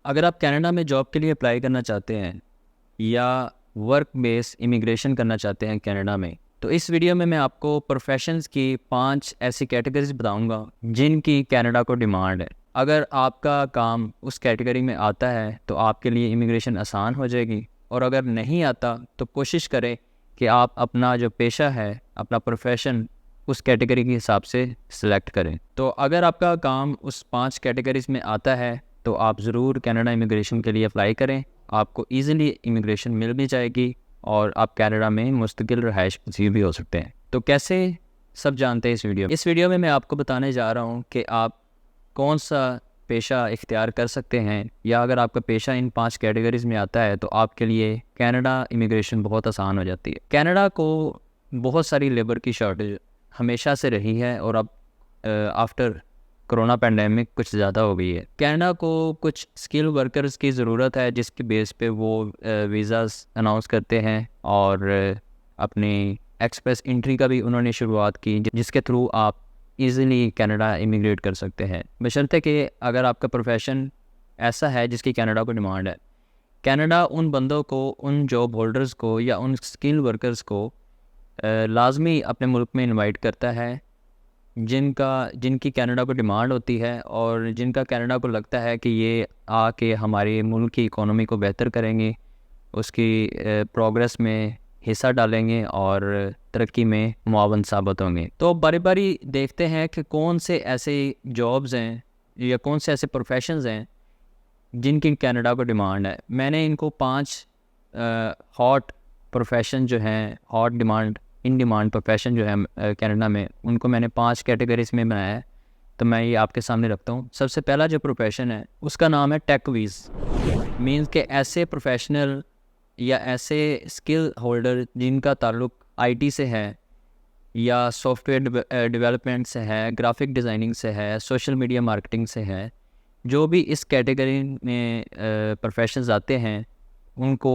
अगर आप कनाडा में जॉब के लिए अप्लाई करना चाहते हैं या वर्क बेस इमिग्रेशन करना चाहते हैं कनाडा में, तो इस वीडियो में मैं आपको प्रोफेशंस की 5 ऐसी कैटेगरीज बताऊंगा जिनकी कनाडा को डिमांड है। अगर आपका काम उस कैटेगरी में आता है तो आपके लिए इमिग्रेशन आसान हो जाएगी, और अगर नहीं आता तो कोशिश करें कि आप अपना जो पेशा है, अपना प्रोफेशन उस कैटेगरी के हिसाब से सिलेक्ट करें। तो अगर आपका काम उस 5 कैटेगरीज में आता है तो आप ज़रूर कनाडा इमिग्रेशन के लिए अप्लाई करें। आपको ईज़िली इमिग्रेशन मिल भी जाएगी और आप कनाडा में मुस्तकिल रहायश पजीर भी हो सकते हैं। तो कैसे, सब जानते हैं इस वीडियो में मैं आपको बताने जा रहा हूँ कि आप कौन सा पेशा इख्तियार कर सकते हैं, या अगर आपका पेशा इन 5 कैटेगरीज में आता है तो आपके लिए कनाडा इमिग्रेशन बहुत आसान हो जाती है। कनाडा को बहुत सारी लेबर की शॉर्टेज हमेशा से रही है, और अब आफ्टर कोरोना पैंडेमिक कुछ ज़्यादा हो गई है। कनाडा को कुछ स्किल वर्कर्स की ज़रूरत है जिसके बेस पे वो वीज़ाज़ अनाउंस करते हैं, और अपनी एक्सप्रेस एंट्री का भी उन्होंने शुरुआत की जिसके थ्रू आप इजीली कनाडा इमिग्रेट कर सकते हैं, बशर्ते कि अगर आपका प्रोफेशन ऐसा है जिसकी कनाडा को डिमांड है। कनाडा उन बंदों को, उन जॉब होल्डर्स को या उन स्किल वर्कर्स को लाजमी अपने मुल्क में इनवाइट करता है जिनकी कनाडा को डिमांड होती है, और जिनका कनाडा को लगता है कि ये आके हमारे मुल्क की इकोनॉमी को बेहतर करेंगे, उसकी प्रोग्रेस में हिस्सा डालेंगे और तरक्की में मुआवन साबित होंगे। तो बारी बारी देखते हैं कि कौन से ऐसे जॉब्स हैं या कौन से ऐसे प्रोफेशंस हैं जिनकी कनाडा को डिमांड है। मैंने इनको 5 हॉट प्रोफेशन जो हैं, hot demand, in demand profession जो है कनाडा में, उनको मैंने 5 कैटेगरीज में बनाया है। तो मैं ये आपके सामने रखता हूँ। सबसे पहला जो प्रोफेशन है उसका नाम है टेकवीज़। मीन्स के ऐसे प्रोफेशनल या ऐसे स्किल होल्डर जिनका ताल्लुक आईटी से है, या सॉफ्टवेयर डेवलपमेंट से है, ग्राफिक डिज़ाइनिंग से है, सोशल मीडिया मार्केटिंग से है, जो भी इस कैटेगरी में प्रोफेशंस आते हैं उनको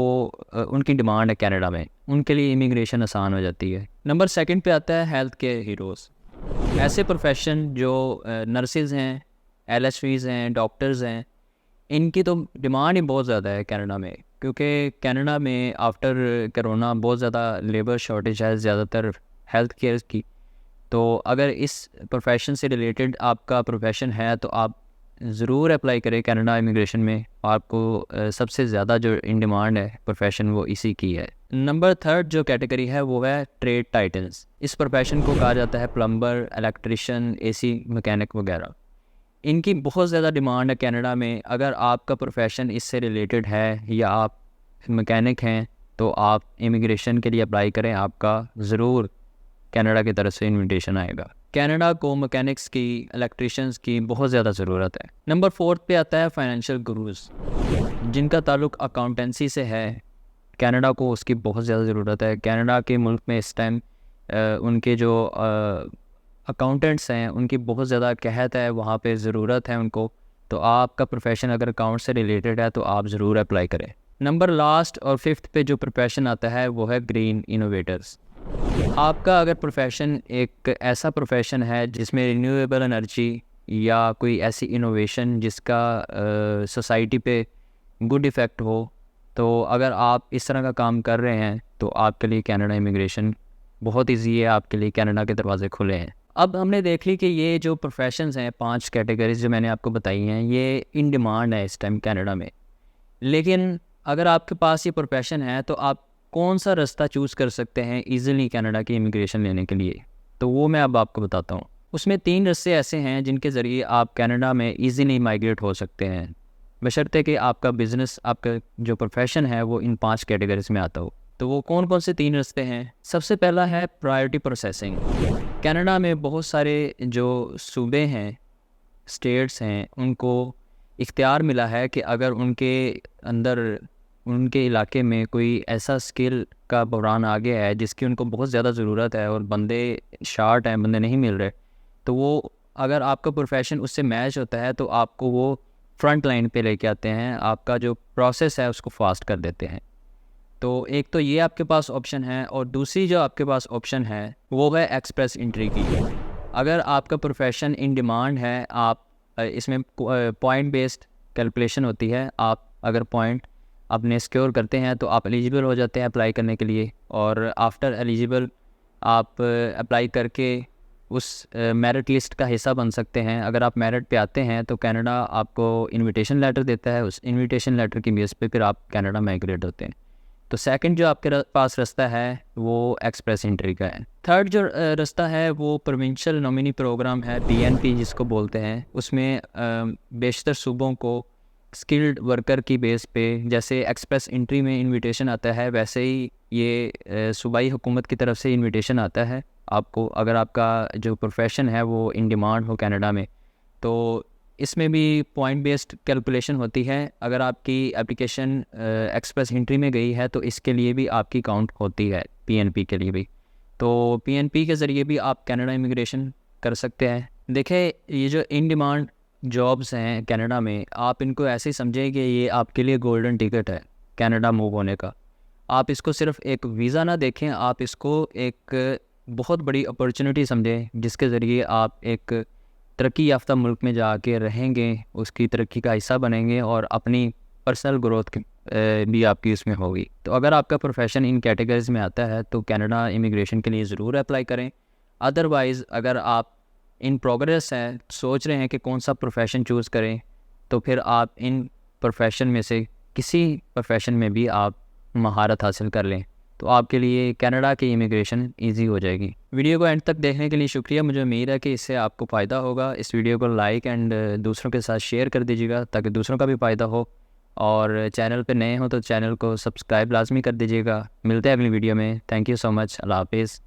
उनकी डिमांड है कनाडा में, उनके लिए इमिग्रेशन आसान हो जाती है। नंबर 2 पे आता है हेल्थ केयर हीरोज़। ऐसे प्रोफेशन जो नर्सेज हैं, एलएचवीज़ हैं, डॉक्टर्स हैं, इनकी तो डिमांड ही बहुत ज़्यादा है कनाडा में, क्योंकि कनाडा में आफ्टर कोरोना बहुत ज़्यादा लेबर शॉर्टेज है, ज़्यादातर हेल्थ केयर की। तो अगर इस प्रोफेशन से रिलेटेड आपका प्रोफेशन है तो आप ज़रूर अप्लाई करें कनाडा इमिग्रेशन में। आपको सबसे ज़्यादा जो इन डिमांड है प्रोफेशन वो इसी की है। नंबर 3 जो कैटेगरी है वो है ट्रेड टाइटन्स। इस प्रोफेशन को कहा जाता है प्लम्बर, इलेक्ट्रिशियन, एसी मैकेनिक वगैरह। इनकी बहुत ज़्यादा डिमांड है कनाडा में। अगर आपका प्रोफेशन इससे रिलेटेड है या आप मैकेनिक हैं तो आप इमिग्रेशन के लिए अप्लाई करें, आपका ज़रूर कनाडा की तरफ से इन्विटेशन आएगा। कनाडा को मैकेनिक्स की, इलेक्ट्रिशियंस की बहुत ज़्यादा ज़रूरत है। नंबर 4 पे आता है फाइनेंशियल गुरुज़, जिनका ताल्लुक अकाउंटेंसी से है। कनाडा को उसकी बहुत ज़्यादा ज़रूरत है। कनाडा के मुल्क में इस टाइम उनके जो अकाउंटेंट्स हैं उनकी बहुत ज़्यादा कहत है, वहाँ पे ज़रूरत है उनको। तो आपका प्रोफेशन अगर अकाउंट से रिलेटेड है तो आप ज़रूर अप्लाई करें। नंबर लास्ट और 5th पे जो प्रोफेशन आता है वो है ग्रीन इनोवेटर्स। आपका अगर प्रोफेशन एक ऐसा प्रोफेशन है जिसमें रिन्यूएबल एनर्जी या कोई ऐसी इनोवेशन जिसका सोसाइटी पे गुड इफ़ेक्ट हो, तो अगर आप इस तरह का काम कर रहे हैं तो आपके लिए कनाडा इमिग्रेशन बहुत ईजी है, आपके लिए कनाडा के दरवाजे खुले हैं। अब हमने देख ली कि ये जो प्रोफेशंस हैं, 5 कैटेगरीज जो मैंने आपको बताई हैं, ये इन डिमांड है इस टाइम कनाडा में। लेकिन अगर आपके पास ये प्रोफेशन है तो आप कौन सा रास्ता चूज़ कर सकते हैं ईज़िली कनाडा की इमिग्रेशन लेने के लिए, तो वो मैं अब आपको बताता हूँ। उसमें 3 रास्ते ऐसे हैं जिनके ज़रिए आप कनाडा में ईज़िली माइग्रेट हो सकते हैं, बशर्ते कि आपका बिज़नेस, आपका जो प्रोफेशन है वो इन 5 कैटेगरीज में आता हो। तो वो कौन कौन से 3 रास्ते हैं? सबसे पहला है प्रायोरिटी प्रोसेसिंग। कनाडा में बहुत सारे जो सूबे हैं, स्टेट्स हैं, उनको इख्तियार मिला है कि अगर उनके अंदर, उनके इलाके में कोई ऐसा स्किल का बहरान आ गया है जिसकी उनको बहुत ज़्यादा ज़रूरत है और बंदे शार्ट हैं, बंदे नहीं मिल रहे, तो वो, अगर आपका प्रोफेशन उससे मैच होता है तो आपको वो फ्रंट लाइन पे लेके आते हैं, आपका जो प्रोसेस है उसको फास्ट कर देते हैं। तो एक तो ये आपके पास ऑप्शन है, और दूसरी जो आपके पास ऑप्शन है वो है एक्सप्रेस एंट्री की। अगर आपका प्रोफेशन इन डिमांड है, आप इसमें पॉइंट बेस्ड कैलकुलेशन होती है। आप अगर पॉइंट अपने सिक्योर करते हैं तो आप एलिजिबल हो जाते हैं अप्लाई करने के लिए, और आफ्टर एलिजिबल आप अप्लाई करके उस मेरिट लिस्ट का हिस्सा बन सकते हैं। अगर आप मेरिट पे आते हैं तो कनाडा आपको इनविटेशन लेटर देता है, उस इनविटेशन लेटर की बेस पे फिर आप कनाडा माइग्रेट होते हैं। तो सेकंड जो आपके पास रास्ता है वो एक्सप्रेस एंट्री का है। थर्ड जो रास्ता है वो प्रोविंशियल नॉमिनी प्रोग्राम है, PNP जिसको बोलते हैं। उसमें बेशतर सूबों को स्किल्ड वर्कर की बेस पे, जैसे एक्सप्रेस एंट्री में इनविटेशन आता है, वैसे ही ये सूबाई हुकूमत की तरफ से इनविटेशन आता है आपको, अगर आपका जो प्रोफेशन है वो इन डिमांड हो कनाडा में। तो इसमें भी पॉइंट बेस्ड कैलकुलेशन होती है। अगर आपकी एप्लीकेशन एक्सप्रेस एंट्री में गई है तो इसके लिए भी आपकी काउंट होती है, PNP के लिए भी। तो PNP के ज़रिए भी आप कनाडा इमिग्रेशन कर सकते हैं। देखें, ये जो इन डिमांड जॉब्स हैं कनाडा में, आप इनको ऐसे ही समझें कि ये आपके लिए गोल्डन टिकट है कनाडा मूव होने का। आप इसको सिर्फ एक वीज़ा ना देखें, आप इसको एक बहुत बड़ी अपॉर्चुनिटी समझें, जिसके ज़रिए आप एक तरक्की याफ्ता मुल्क में जाके रहेंगे, उसकी तरक्की का हिस्सा बनेंगे और अपनी पर्सनल ग्रोथ भी आपकी उसमें होगी। तो अगर आपका प्रोफेशन इन कैटेगरीज में आता है तो कनाडा इमिग्रेशन के लिए ज़रूर अप्लाई करें। अदरवाइज़ अगर आप इन प्रोग्रेस हैं, सोच रहे हैं कि कौन सा प्रोफेशन चूज़ करें, तो फिर आप इन प्रोफेशन में से किसी प्रोफेशन में भी आप महारत हासिल कर लें, तो आपके लिए कनाडा की इमिग्रेशन इजी हो जाएगी। वीडियो को एंड तक देखने के लिए शुक्रिया। मुझे उम्मीद है कि इससे आपको फ़ायदा होगा। इस वीडियो को लाइक एंड दूसरों के साथ शेयर कर दीजिएगा ताकि दूसरों का भी फ़ायदा हो, और चैनल पे नए हो तो चैनल को सब्सक्राइब लाजमी कर दीजिएगा। मिलते हैं अगली वीडियो में। Thank you so much. अल्लाह हाफिज़।